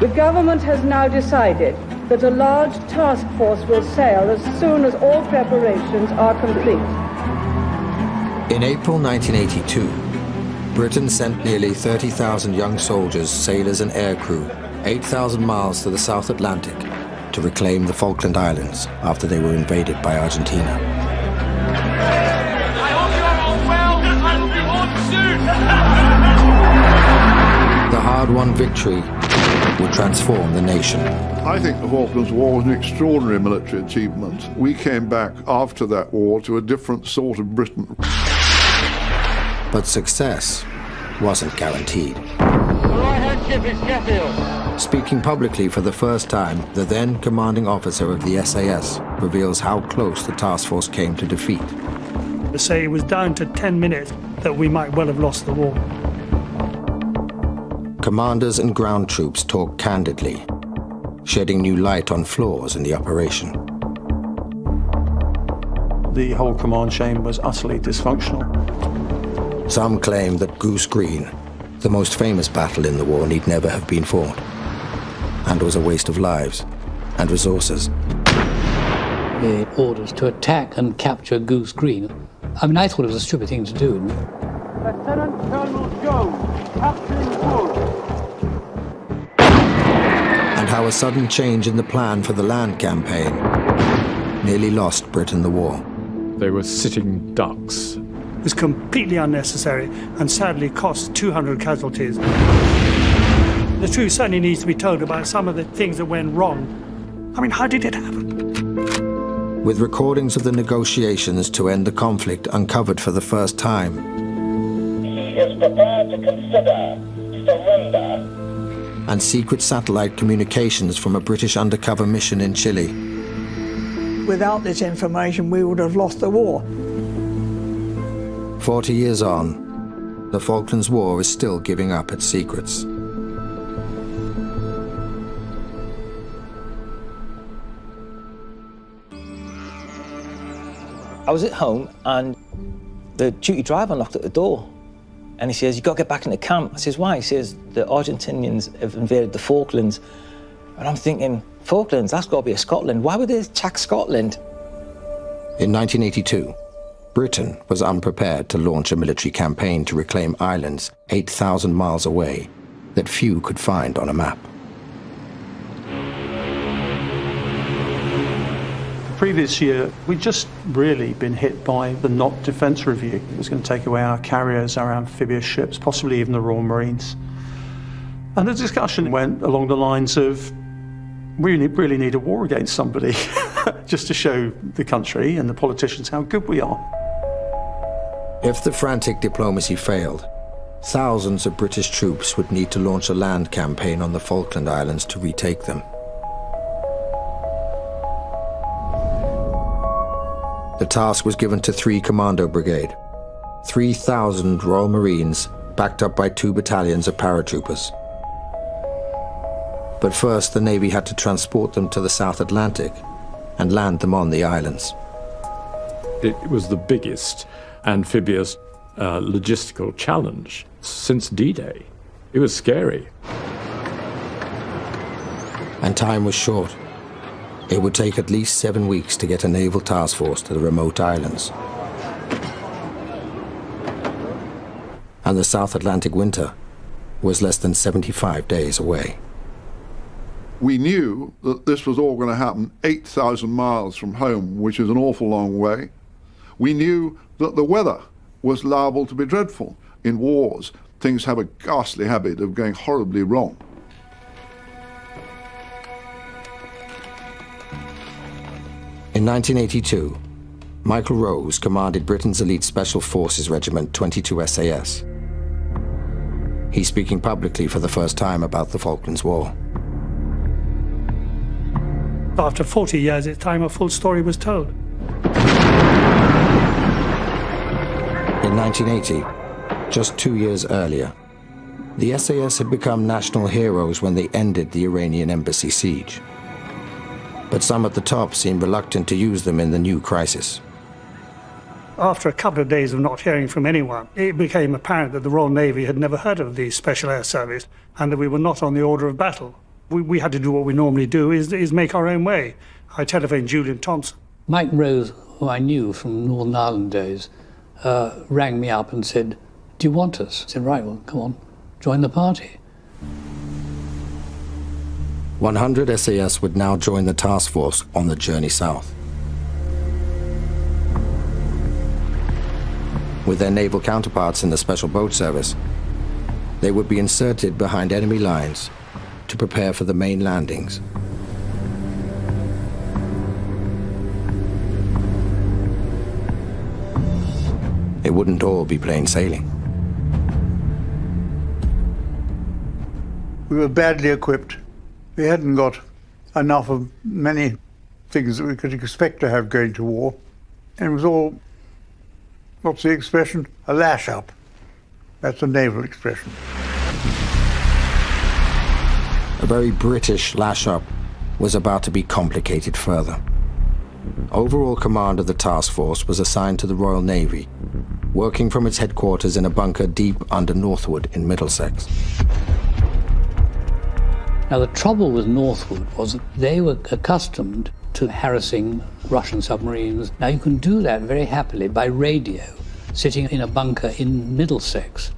The government has now decided that a large task force will sail as soon as all preparations are complete. In April 1982, Britain sent nearly 30,000 young soldiers, sailors and aircrew 8,000 miles to the South Atlantic to reclaim the Falkland Islands after they were invaded by Argentina. I hope you are all well and be home soon. The hard-won victory would transform the nation. I think the Falklands War was an extraordinary military achievement. We came back after that war to a different sort of Britain. But success wasn't guaranteed. The right-hand ship is Sheffield. Speaking publicly for the first time, the then commanding officer of the SAS reveals how close the task force came to defeat. They say it was down to 10 minutes that we might well have lost the war. Commanders and ground troops talk candidly, shedding new light on flaws in the operation. The whole command chain was utterly dysfunctional. Some claim that Goose Green, the most famous battle in the war, need never have been fought, and was a waste of lives and resources. The orders to attack and capture Goose Green, I mean, I thought it was a stupid thing to do. Lieutenant Colonel Jones, Captain Wood. And how a sudden change in the plan for the land campaign nearly lost Britain the war. They were sitting ducks. It was completely unnecessary and sadly cost 200 casualties. The truth certainly needs to be told about some of the things that went wrong. I mean, how did it happen? With recordings of the negotiations to end the conflict uncovered for the first time. He is prepared to consider surrender. And secret satellite communications from a British undercover mission in Chile. Without this information, we would have lost the war. 40 years on, the Falklands War is still giving up its secrets. I was at home and the duty driver knocked at the door and he says, "You've got to get back into camp." I says, "Why?" He says, "The Argentinians have invaded the Falklands." And I'm thinking, Falklands, that's got to be a Scotland. Why would they attack Scotland? In 1982, Britain was unprepared to launch a military campaign to reclaim islands 8,000 miles away that few could find on a map. The previous year, we'd just really been hit by the Not Defence Review. It was going to take away our carriers, our amphibious ships, possibly even the Royal Marines. And the discussion went along the lines of, we really need a war against somebody, just to show the country and the politicians how good we are. If the frantic diplomacy failed, thousands of British troops would need to launch a land campaign on the Falkland Islands to retake them. The task was given to 3 Commando Brigade, 3,000 Royal Marines backed up by 2 battalions of paratroopers. But first, the Navy had to transport them to the South Atlantic and land them on the islands. It was the biggest amphibious logistical challenge since D-Day. It was scary. And time was short. It would take at least 7 weeks to get a naval task force to the remote islands. And the South Atlantic winter was less than 75 days away. We knew that this was all going to happen 8,000 miles from home, which is an awful long way. We knew that the weather was liable to be dreadful. In wars, things have a ghastly habit of going horribly wrong. In 1982, Michael Rose commanded Britain's elite Special Forces Regiment 22 SAS. He's speaking publicly for the first time about the Falklands War. After 40 years, it's time a full story was told. In 1980, just 2 years earlier, the SAS had become national heroes when they ended the Iranian embassy siege. But some at the top seemed reluctant to use them in the new crisis. After a couple of days of not hearing from anyone, it became apparent that the Royal Navy had never heard of the Special Air Service and that we were not on the order of battle. We had to do what we normally do, is make our own way. I telephoned Julian Thompson. Mike Rose, who I knew from Northern Ireland days, rang me up and said, "Do you want us?" I said, "Right, well, come on, join the party." 100 SAS would now join the task force on the journey south. With their naval counterparts in the Special Boat Service, they would be inserted behind enemy lines to prepare for the main landings. It wouldn't all be plain sailing. We were badly equipped. We hadn't got enough of many things that we could expect to have going to war. And it was all, what's the expression? A lash-up. That's a naval expression. A very British lash-up was about to be complicated further. Overall command of the task force was assigned to the Royal Navy, working from its headquarters in a bunker deep under Northwood in Middlesex. Now, the trouble with Northwood was that they were accustomed to harassing Russian submarines. Now, you can do that very happily by radio, sitting in a bunker in Middlesex.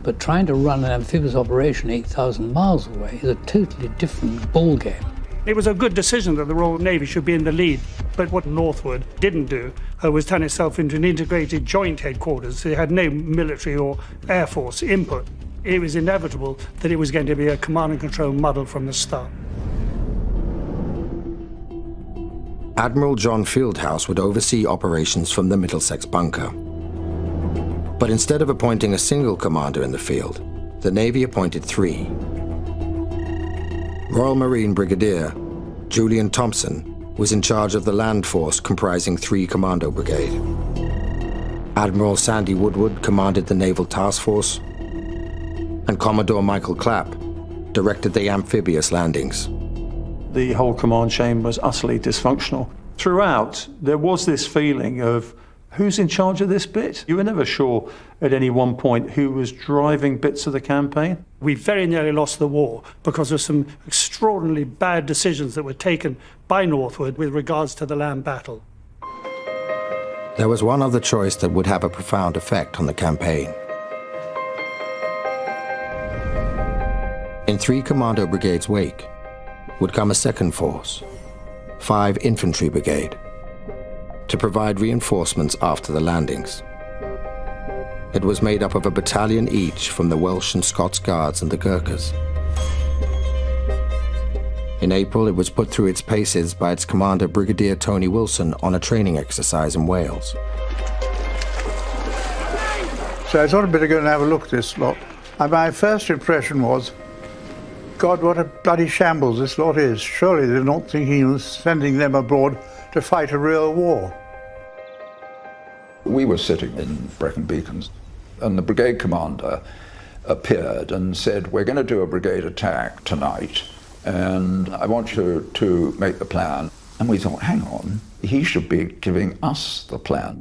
But trying to run an amphibious operation 8,000 miles away is a totally different ballgame. It was a good decision that the Royal Navy should be in the lead. But what Northwood didn't do was turn itself into an integrated joint headquarters. It had no military or air force input. It was inevitable that it was going to be a command and control muddle from the start. Admiral John Fieldhouse would oversee operations from the Middlesex bunker. But instead of appointing a single commander in the field, the Navy appointed 3. Royal Marine Brigadier Julian Thompson was in charge of the land force comprising 3 Commando Brigade. Admiral Sandy Woodward commanded the Naval Task Force, and Commodore Michael Clapp directed the amphibious landings. The whole command chain was utterly dysfunctional. Throughout, there was this feeling of who's in charge of this bit? You were never sure at any one point who was driving bits of the campaign. We very nearly lost the war because of some extraordinarily bad decisions that were taken by Northwood with regards to the land battle. There was one other choice that would have a profound effect on the campaign. In 3 Commando Brigades' wake would come a second force, 5 Infantry Brigade, to provide reinforcements after the landings. It was made up of a battalion each from the Welsh and Scots Guards and the Gurkhas. In April, it was put through its paces by its commander, Brigadier Tony Wilson, on a training exercise in Wales. So I thought I'd better go and have a look at this lot. And my first impression was, God, what a bloody shambles this lot is. Surely they're not thinking of sending them abroad to fight a real war. We were sitting in Brecon Beacons, and the brigade commander appeared and said, "We're going to do a brigade attack tonight, and I want you to make the plan." And we thought, hang on, he should be giving us the plan.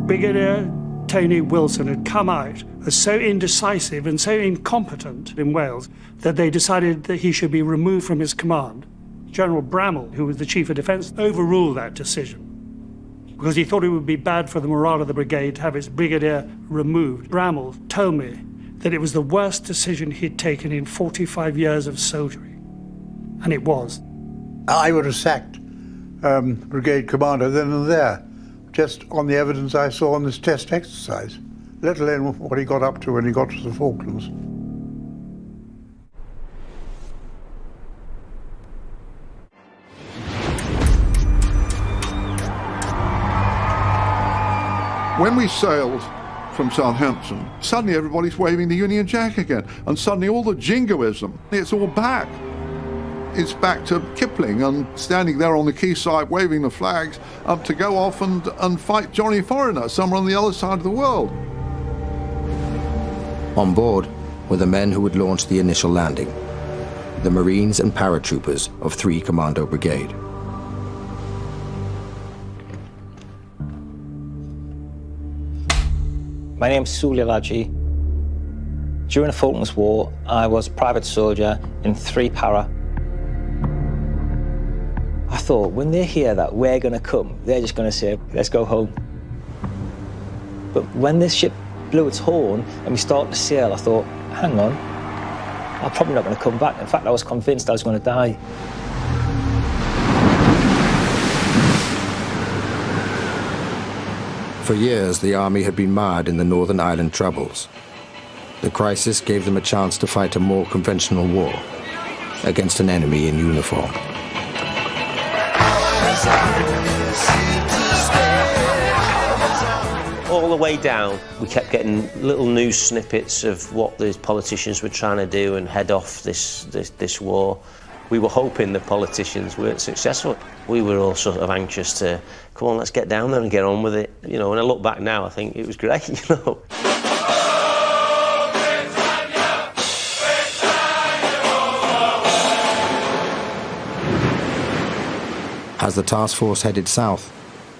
Brigadier Tony Wilson had come out as so indecisive and so incompetent in Wales that they decided that he should be removed from his command. General Bramall, who was the Chief of Defence, overruled that decision because he thought it would be bad for the morale of the brigade to have its brigadier removed. Bramall told me that it was the worst decision he'd taken in 45 years of soldiery, and it was. I would have sacked brigade commander then and there, just on the evidence I saw on this test exercise, let alone what he got up to when he got to the Falklands. When we sailed from Southampton, suddenly everybody's waving the Union Jack again, and suddenly all the jingoism, it's all back. It's back to Kipling and standing there on the quayside waving the flags up to go off and fight Johnny Foreigner somewhere on the other side of the world. On board were the men who would launch the initial landing, the Marines and paratroopers of 3 Commando Brigade. My name's Sulia Laji. During the Falklands War, I was a private soldier in 3 para I thought, when they hear that we're going to come, they're just going to say, let's go home. But when this ship blew its horn and we started to sail, I thought, hang on, I'm probably not going to come back. In fact, I was convinced I was going to die. For years, the army had been mired in the Northern Ireland troubles. The crisis gave them a chance to fight a more conventional war against an enemy in uniform. All the way down, we kept getting little news snippets of what the politicians were trying to do and head off this war. We were hoping the politicians weren't successful. We were all sort of anxious to, come on, let's get down there and get on with it. You know, when I look back now, I think it was great, you know. As the task force headed south,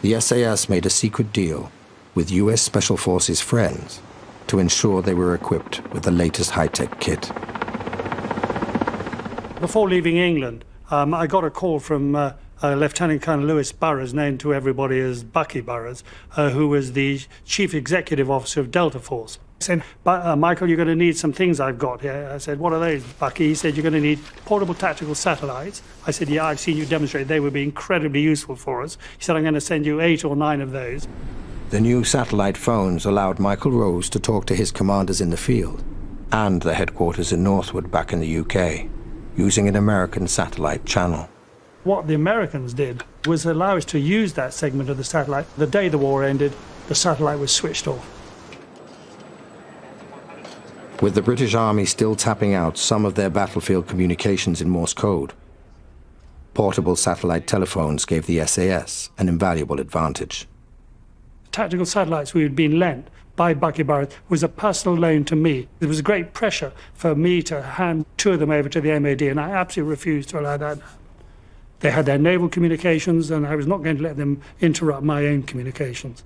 the SAS made a secret deal with US Special Forces friends to ensure they were equipped with the latest high-tech kit. Before leaving England, I got a call from Lieutenant Colonel Lewis Burrows, known to everybody as Bucky Burrows, who was the Chief Executive Officer of Delta Force. He said, Michael, you're going to need some things I've got here. I said, what are those, Bucky? He said, you're going to need portable tactical satellites. I said, yeah, I've seen you demonstrate. They would be incredibly useful for us. He said, I'm going to send you 8 or 9 of those. The new satellite phones allowed Michael Rose to talk to his commanders in the field and the headquarters in Northwood back in the UK, using an American satellite channel. What the Americans did was allow us to use that segment of the satellite. The day the war ended, the satellite was switched off. With the British Army still tapping out some of their battlefield communications in Morse code, portable satellite telephones gave the SAS an invaluable advantage. Tactical satellites we had been lent by Bucky Burrows was a personal loan to me. There was great pressure for me to hand 2 of them over to the MOD, and I absolutely refused to allow that. They had their naval communications, and I was not going to let them interrupt my own communications.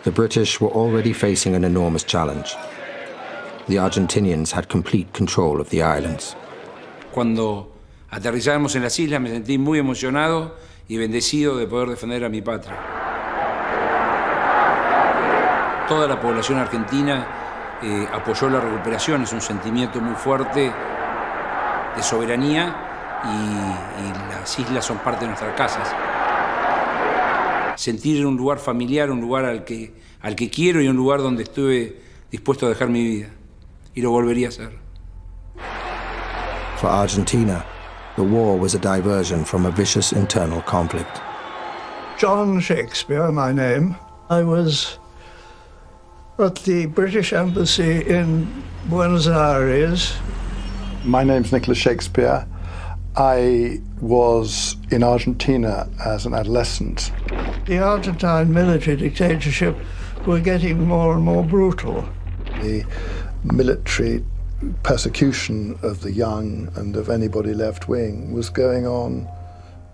The British were already facing an enormous challenge. The Argentinians had complete control of the islands. Cuando aterrizamos en las islas me sentí muy emocionado y bendecido de poder defender a mi patria. Toda la población argentina apoyó la recuperación, es un sentimiento muy fuerte de soberanía y las islas son parte de nuestras casas. Sentir un lugar familiar, un lugar al que quiero y un lugar donde estuve dispuesto a dejar mi vida. Y lo volvería a hacer. For Argentina, the war was a diversion from a vicious internal conflict. John Shakespeare, my name. I was at the British Embassy in Buenos Aires. My name's Nicholas Shakespeare. I was in Argentina as an adolescent. The Argentine military dictatorship were getting more and more brutal. The military persecution of the young and of anybody left wing was going on.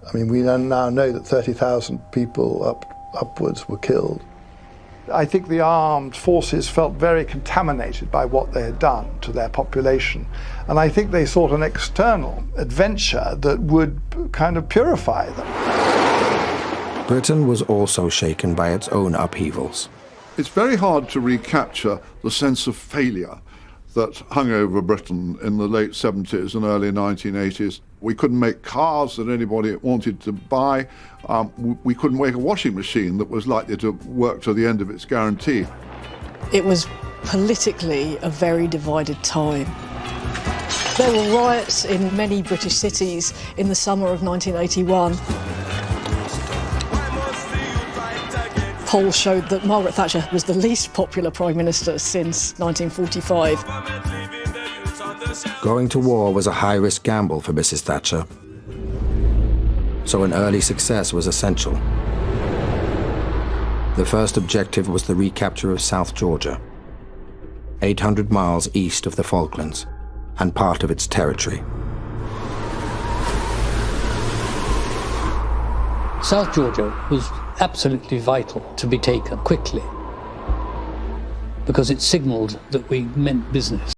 I mean, we now know that 30,000 people upwards were killed. I think the armed forces felt very contaminated by what they had done to their population. And I think they sought an external adventure that would kind of purify them. Britain was also shaken by its own upheavals. It's very hard to recapture the sense of failure that hung over Britain in the late 70s and early 1980s. We couldn't make cars that anybody wanted to buy. We couldn't make a washing machine that was likely to work to the end of its guarantee. It was politically a very divided time. There were riots in many British cities in the summer of 1981. Polls showed that Margaret Thatcher was the least popular Prime Minister since 1945. Going to war was a high-risk gamble for Mrs. Thatcher, so an early success was essential. The first objective was the recapture of South Georgia, 800 miles east of the Falklands, and part of its territory. South Georgia was absolutely vital to be taken quickly because it signalled that we meant business.